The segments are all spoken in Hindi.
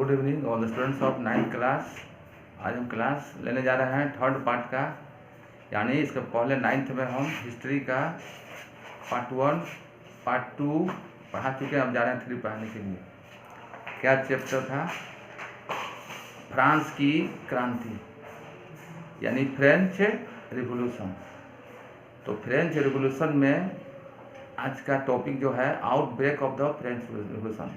Good evening all the students of 9th class. आज हम क्लास लेने जा रहे हैं थर्ड पार्ट का, यानी इसके पहले 9th में हम हिस्ट्री का पार्ट 1 पार्ट 2 पढ़ा चुके हैं। अब जा रहे हैं 3 पढ़ाने के लिए। क्या चैप्टर था? फ्रांस की क्रांति यानी फ्रेंच रिवॉल्यूशन। तो फ्रेंच रिवॉल्यूशन में आज का टॉपिक जो है outbreak of the French revolution.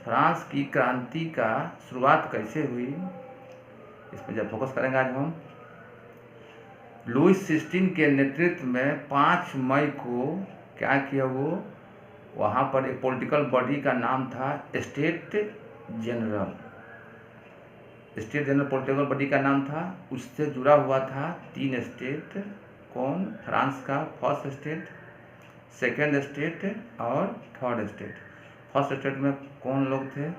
France की क्रांति का शुरुआत कैसे हुई, इस पर जब फोकस करेंगे आज हम। लुईस 16 के नेतृत्व में 5 मई को क्या किया, वो वहाँ पर एक पॉलिटिकल बॉडी का नाम था state general. State general political body का नाम था। उससे जुड़ा हुआ था 3 स्टेट। कौन? फ्रांस का फर्स्ट स्टेट, सेकेंड स्टेट और थर्ड स्टेट। फर्स्ट स्टेट में कौन लोग थे?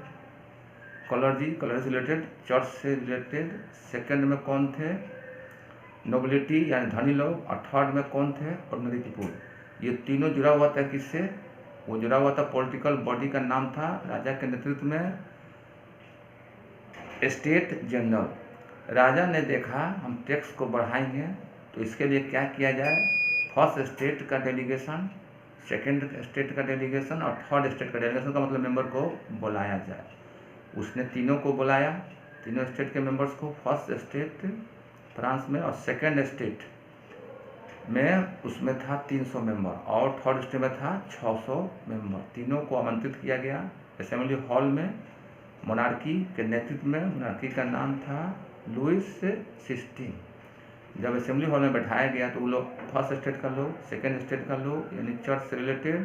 कलर्जी से रिलेटेड, चर्च से रिलेटेड। सेकेंड में कौन थे? नोबिलिटी यानी धनी लोग। और थर्ड में कौन थे? Ordinary people. ये तीनों जुड़ा हुआ था किससे? वो जुड़ा हुआ था पॉलिटिकल बॉडी का नाम था राजा के नेतृत्व में स्टेट जनरल। राजा ने देखा हम टैक्स को बढ़ाएंगे तो इसके लिए क्या किया जाए। फर्स्ट स्टेट का डेलीगेशन, सेकेंड स्टेट का डेलीगेशन और थर्ड स्टेट का डेलीगेशन का मतलब मेंबर को बुलाया जाए। उसने तीनों को बुलाया, तीनों स्टेट के मेंबर्स को। फर्स्ट स्टेट फ्रांस में और सेकेंड स्टेट में उसमें था 300 मेंबर और थर्ड स्टेट में था 600 मेंबर। तीनों को आमंत्रित किया गया असेंबली हॉल में मोनार्की के नेतृत्व में। मोनार्की का नाम था लुईस 16। जब असेंबली हॉल में बैठाया गया तो वो लोग फर्स्ट स्टेट का लोग, सेकेंड स्टेट का लोग यानी चर्च से रिलेटेड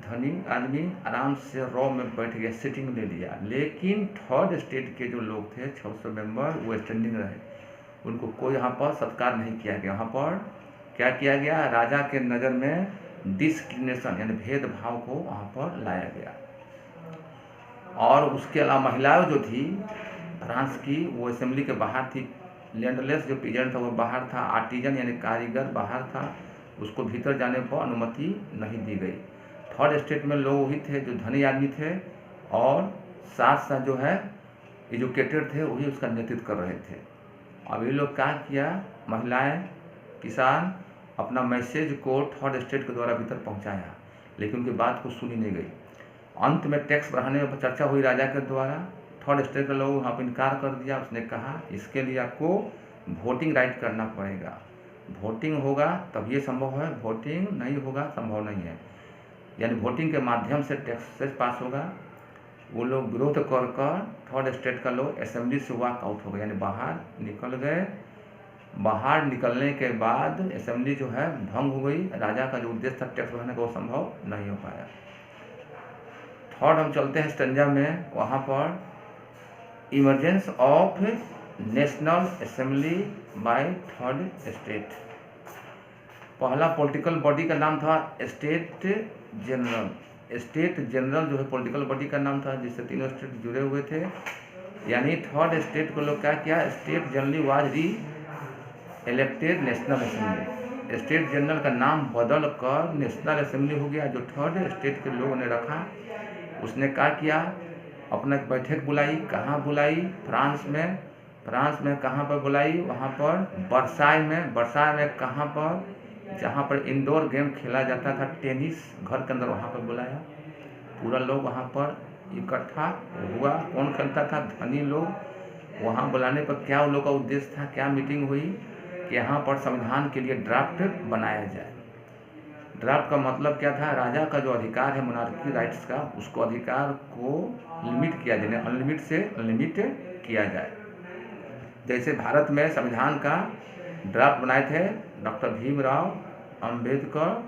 धनी आदमी आराम से रॉ में बैठ गया, सिटिंग ले लिया। लेकिन थर्ड स्टेट के जो लोग थे 600 मेंबर, वो स्टैंडिंग रहे। उनको कोई यहाँ पर सत्कार नहीं किया गया। यहाँ पर क्या किया गया? राजा के नज़र में डिस्क्रिमिनेशन यानी भेदभाव को वहाँ पर लाया गया। और उसके अलावा महिलाएं जो थी फ्रांस की, वो असेंबली के बाहर थी। लैंडलेस जो पीजेंट था वो बाहर था। आर्टिजन यानी कारीगर बाहर था, उसको भीतर जाने पर अनुमति नहीं दी गई। थर्ड स्टेट में लोग वही थे जो धनी आदमी थे और साथ साथ जो है एजुकेटेड थे, वही उसका नेतृत्व कर रहे थे। अब ये लोग क्या किया, महिलाएं, किसान अपना मैसेज को थर्ड स्टेट के द्वारा भीतर पहुंचाया, लेकिन उनकी बात को सुनी नहीं गई। अंत में टैक्स बढ़ाने पर चर्चा हुई राजा के द्वारा। थर्ड स्टेट के लोग वहाँ पर इनकार कर दिया। उसने कहा इसके लिए आपको वोटिंग राइट करना पड़ेगा, वोटिंग होगा तब ये संभव है, वोटिंग नहीं होगा संभव नहीं है। यानी वोटिंग के माध्यम से टैक्सेस पास होगा। वो लोग विरोध कर थर्ड स्टेट का लोग असेंबली से वॉक आउट हो गए, यानी बाहर निकल गए। बाहर निकलने के बाद असेंबली जो है भंग हो गई। राजा का जो उद्देश्य था टैक्स बढ़ाने का, वो संभव नहीं हो पाया। थर्ड हम चलते हैं स्टंजा में। वहाँ पर emergence of national assembly by third state. पहला पॉलिटिकल बॉडी का नाम था स्टेट जनरल। स्टेट जनरल जो है पॉलिटिकल बॉडी का नाम था, जिससे तीनों स्टेट जुड़े हुए थे। यानी थर्ड स्टेट को लोग क्या किया, स्टेट जनरल वाज री elected national assembly. State general का नाम बदल कर नेशनल असेंबली हो गया, जो थर्ड स्टेट के लोगों ने रखा। उसने क्या किया, अपना एक बैठक बुलाई। कहाँ बुलाई? फ्रांस में। फ्रांस में कहाँ पर बुलाई? वहाँ पर वर्साई में। वर्साई में कहाँ पर? जहाँ पर इंडोर गेम खेला जाता था, टेनिस, घर के अंदर, वहाँ पर बुलाया। पूरा लोग वहाँ पर इकट्ठा हुआ। कौन खेलता था? धनी लोग। वहाँ बुलाने पर क्या उन लोग का उद्देश्य था, क्या मीटिंग हुई कि यहाँ पर संविधान के लिए ड्राफ्ट बनाया जाए। ड्राफ्ट का मतलब क्या था? राजा का जो अधिकार है मोनार्की राइट्स का, उसको अधिकार को लिमिट किया जाए, अनलिमिट से अनलिमिट किया जाए। जैसे भारत में संविधान का ड्राफ्ट बनाए थे डॉक्टर भीमराव अंबेडकर,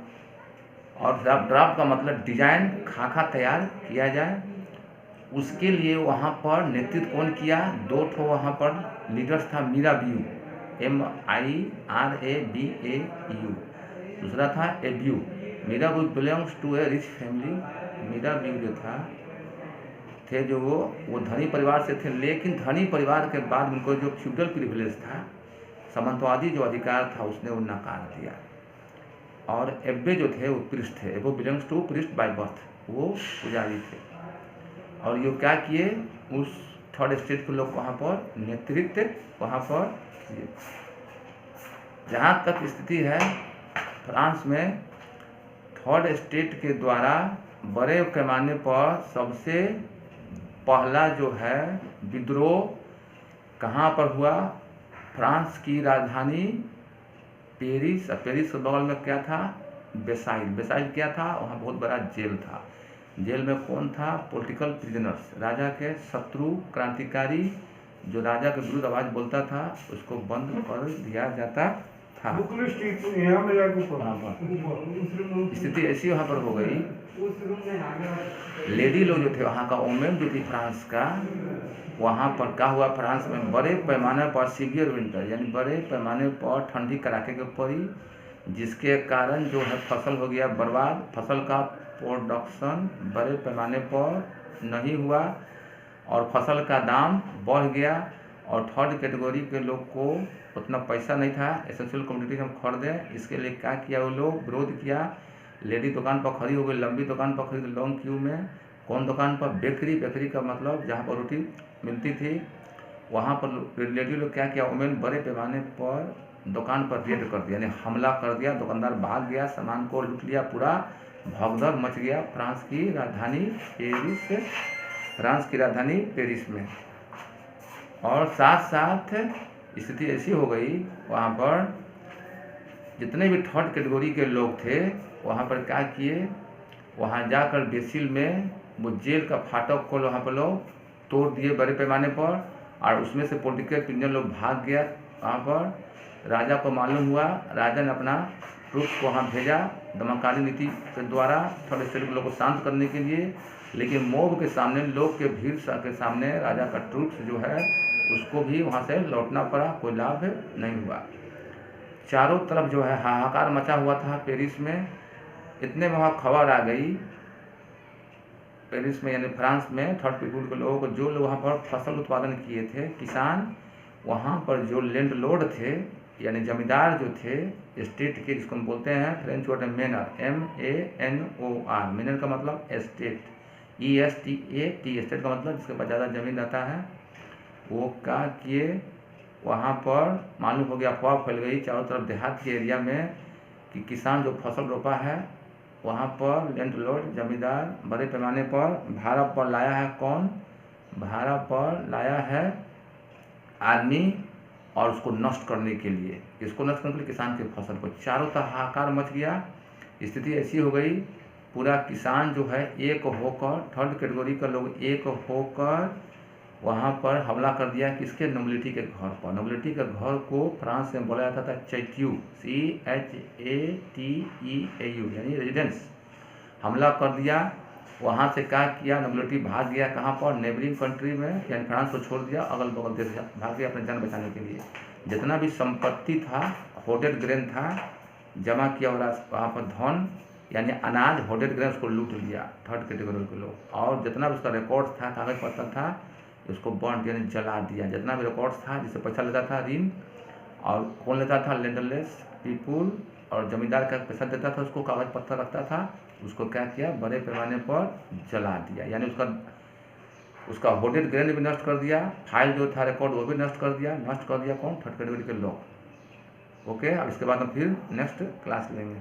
और ड्राफ्ट का मतलब डिजाइन, खाका तैयार किया जाए। उसके लिए वहाँ पर नेतृत्व कौन किया? 2 ठो वहाँ पर लीडर्स था। मिराबियू, MIRABAU। दूसरा था एब्यू। Mirabeau belongs to a rich family. Mirabeau जो था थे जो वो धनी परिवार से थे, लेकिन धनी परिवार के बाद उनको जो फ्यूडल प्रिविलेज था, सामंतवादी जो अधिकार था, उसने वो नकार दिया। और एब्बे जो थे वो प्रिस्ट थे। वो belongs to priest by birth, वो पुजारी थे। और ये क्या किए, उस थर्ड स्टेट के लोग वहाँ पर नेतृत्व वहाँ पर किए। जहाँ तक स्थिति है फ्रांस में थर्ड स्टेट के द्वारा बड़े पैमाने पर सबसे पहला जो है विद्रोह कहाँ पर हुआ, फ्रांस की राजधानी पेरिस, पेरिस के बगल में क्या था, बेसाइल। बेसाइल क्या था, वहाँ बहुत बड़ा जेल था। जेल में कौन था, पॉलिटिकल प्रिजनर्स, राजा के शत्रु क्रांतिकारी जो राजा के विरुद्ध आवाज़ बोलता था उसको बंद कर दिया जाता था। स्थिति ऐसी वहाँ पर हो गई, लेडी लोग जो थे वहाँ का, वोमेन जो थी फ्रांस का, वहाँ पर क्या हुआ, फ्रांस में बड़े पैमाने पर सीवियर विंटर यानी बड़े पैमाने पर ठंडी कड़ाके के पड़ी, जिसके कारण जो है फसल हो गया बर्बाद, फसल का प्रोडक्शन बड़े पैमाने पर नहीं हुआ और फसल का दाम बढ़ गया और थर्ड कैटेगरी के लोग को उतना पैसा नहीं था एसेंशियल कमोडिटी हम खरीदें। इसके लिए क्या किया, वो लोग विरोध किया। लेडी दुकान पर खड़ी हो गई, लंबी दुकान पर खड़ी, लॉन्ग क्यू में। कौन दुकान पर, बेकरी। बेकरी का मतलब जहाँ पर रोटी मिलती थी वहाँ पर लेडी लोग क्या किया, वुमेन बड़े पैमाने पर दुकान पर रेड कर दिया, यानी हमला कर दिया। दुकानदार भाग गया, सामान को लूट लिया, पूरा भगदड़ मच गया फ्रांस की राजधानी पेरिस, फ्रांस की राजधानी पेरिस में। और साथ साथ स्थिति ऐसी हो गई वहाँ पर जितने भी थर्ड कैटेगरी के लोग थे वहाँ पर क्या किए, वहाँ जाकर बेसिल में वो जेल का फाटक को वहाँ पर लोग तोड़ दिए बड़े पैमाने पर, और उसमें से पॉलिटिकल प्रिजनर लोग भाग गया। वहाँ पर राजा को मालूम हुआ, राजा ने अपना ट्रूप्स को वहाँ भेजा दमनकारी नीति के द्वारा थर्ड स्टेट के लोग को शांत करने के लिए। लेकिन मोब के सामने, लोग के भीड़ के सामने राजा का ट्रूप्स जो है उसको भी वहाँ से लौटना पड़ा, कोई लाभ नहीं हुआ। चारों तरफ जो है हाहाकार मचा हुआ था पेरिस में। इतने में वहाँ खबर आ गई पेरिस में यानी फ्रांस में थर्ड पीपुल के लोगों को, जो लोग वहाँ पर फसल उत्पादन किए थे किसान, वहाँ पर जो लैंड लॉर्ड थे यानी जमींदार जो थे स्टेट के, जिसको हम बोलते हैं फ्रेंच वर्ड में मैनर, MANOR। मैनर का मतलब एस्टेट, ESTAT, एस्टेट का मतलब जिसके पास ज़्यादा ज़मीन रहता है। वो क्या किए, वहाँ पर मालूम हो गया, अफवाह फैल गई चारों तरफ देहात के एरिया में कि किसान जो फसल रोपा है वहाँ पर लैंड लॉर्ड जमींदार बड़े पैमाने पर भाड़ा पर लाया है। कौन भाड़ा पर लाया है? आर्मी, और उसको नष्ट करने के लिए, इसको नष्ट करने के लिए किसान की फसल को। चारों तरफ हाहाकार मच गया। स्थिति ऐसी हो गई, पूरा किसान जो है एक होकर, थर्ड कैटेगरी का लोग एक होकर वहाँ पर हमला कर दिया किसके, नोबिलिटी के घर पर। नोबिलिटी के घर को फ्रांस में बोला जाता था चैट्यू, CHATEAU यानी रेजिडेंस। हमला कर दिया, वहाँ से क्या किया, नोबिलिटी भाग गया कहाँ पर, नेबरिंग कंट्री में, यानी फ्रांस को छोड़ दिया, अगल बगल देश भाग गया अपनी जान बचाने के लिए। जितना भी संपत्ति था, होर्डेड ग्रेन था, जमा किया वाला वहाँ पर धन यानी अनाज, होर्डेड ग्रेन, उसको लूट लिया थर्ड कैटेगरी के लोग। और जितना भी उसका रिकॉर्ड था, कागज पत्र था, उसको बर्न यानी जला दिया। जितना भी रिकॉर्ड्स था, जिससे पैसा लेता था ऋण, और कौन लेता था, लैंडलेस पीपुल, और जमींदार का पैसा देता था, उसको कागज पत्थर रखता था, उसको क्या किया, बड़े पैमाने पर जला दिया। यानी उसका होर्डेड ग्रेन भी नष्ट कर दिया, फाइल जो था रिकॉर्ड वो भी नष्ट कर दिया। नष्ट कर दिया कौन, थर्ड कैटेगरी के लोग। ओके, अब इसके बाद हम फिर नेक्स्ट क्लास लेंगे।